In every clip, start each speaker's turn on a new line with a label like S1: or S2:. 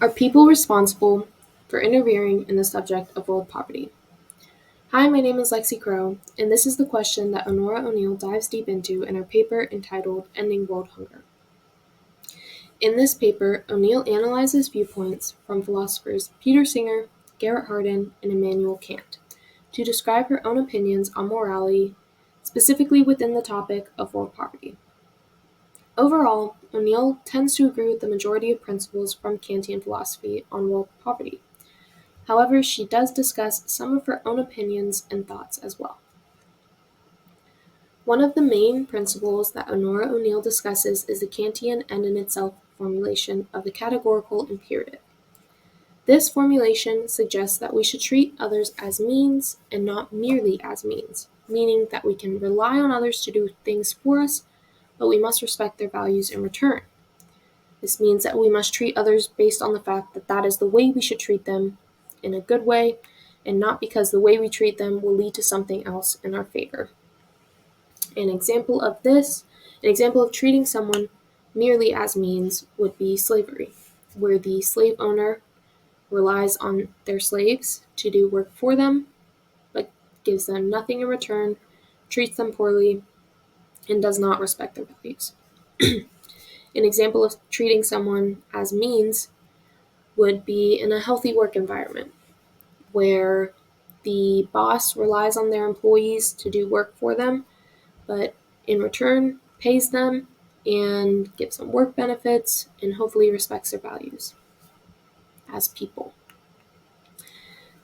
S1: Are people responsible for interfering in the subject of world poverty? Hi, my name is Lexi Crow, and this is the question that Onora O'Neill dives deep into in her paper entitled Ending World Hunger. In this paper, O'Neill analyzes viewpoints from philosophers Peter Singer, Gerrit Hardin, and Immanuel Kant to describe her own opinions on morality, specifically within the topic of world poverty. Overall, O'Neill tends to agree with the majority of principles from Kantian philosophy on world poverty. However, she does discuss some of her own opinions and thoughts as well. One of the main principles that Onora O'Neill discusses is the Kantian end in itself formulation of the categorical imperative. This formulation suggests that we should treat others as means and not merely as means, meaning that we can rely on others to do things for us, but we must respect their values in return. This means that we must treat others based on the fact that that is the way we should treat them in a good way, and not because the way we treat them will lead to something else in our favor. An example of treating someone merely as means would be slavery, where the slave owner relies on their slaves to do work for them, but gives them nothing in return, treats them poorly, and does not respect their values. An example of treating someone as means would be in a healthy work environment, where the boss relies on their employees to do work for them, but in return pays them and gives them work benefits and hopefully respects their values as people.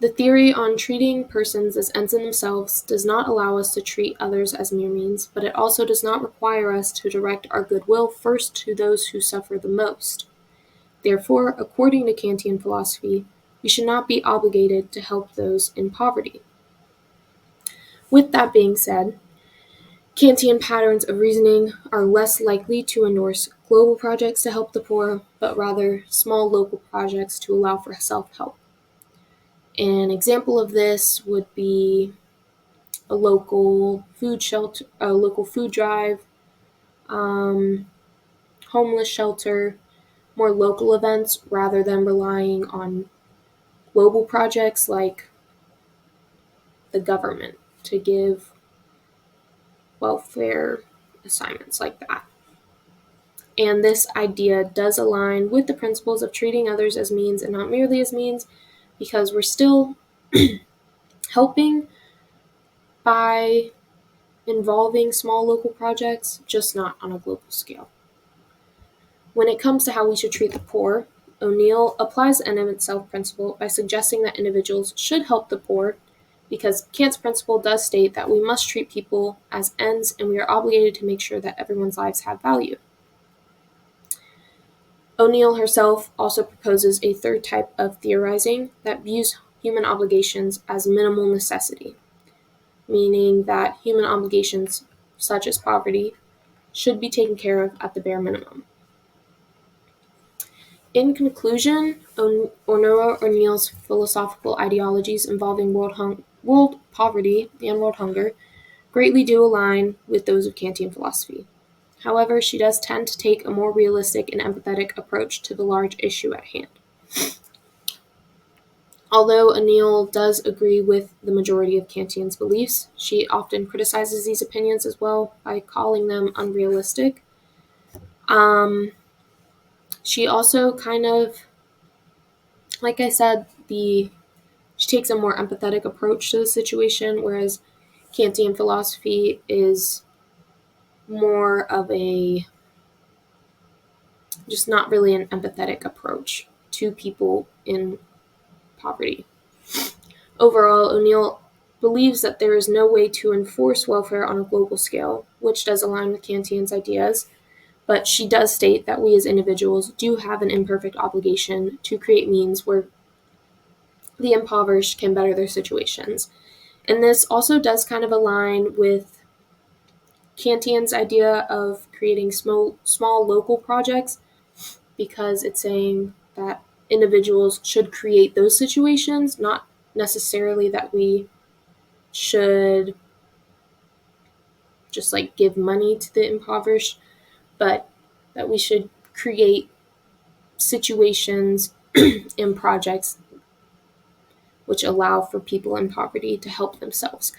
S1: The theory on treating persons as ends in themselves does not allow us to treat others as mere means, but it also does not require us to direct our goodwill first to those who suffer the most. Therefore, according to Kantian philosophy, we should not be obligated to help those in poverty. With that being said, Kantian patterns of reasoning are less likely to endorse global projects to help the poor, but rather small local projects to allow for self-help. An example of this would be a local food shelter, a local food drive, homeless shelter, more local events rather than relying on global projects like the government to give welfare assignments like that. And this idea does align with the principles of treating others as means and not merely as means, because we're still helping by involving small local projects, just not on a global scale. When it comes to how we should treat the poor, O'Neill applies the end in itself principle by suggesting that individuals should help the poor, because Kant's principle does state that we must treat people as ends and we are obligated to make sure that everyone's lives have value. O'Neill herself also proposes a third type of theorizing that views human obligations as minimal necessity, meaning that human obligations, such as poverty, should be taken care of at the bare minimum. In conclusion, Onora O'Neill's philosophical ideologies involving world poverty and world hunger greatly do align with those of Kantian philosophy. However, she does tend to take a more realistic and empathetic approach to the large issue at hand. Although O'Neill does agree with the majority of Kantian's beliefs, she often criticizes these opinions as well by calling them unrealistic. She also kind of, like I said, she takes a more empathetic approach to the situation, whereas Kantian philosophy is more of a just not really an empathetic approach to people in poverty. Overall, O'Neill believes that there is no way to enforce welfare on a global scale, which does align with Kantian's ideas, but she does state that we as individuals do have an imperfect obligation to create means where the impoverished can better their situations. And this also does kind of align with Kantian's idea of creating small local projects, because it's saying that individuals should create those situations, not necessarily that we should just like give money to the impoverished, but that we should create situations in projects which allow for people in poverty to help themselves.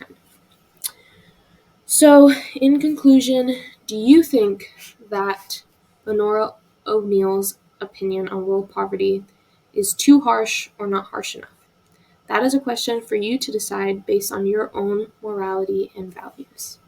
S1: So, in conclusion, do you think that Onora O'Neill's opinion on world poverty is too harsh or not harsh enough? That is a question for you to decide based on your own morality and values.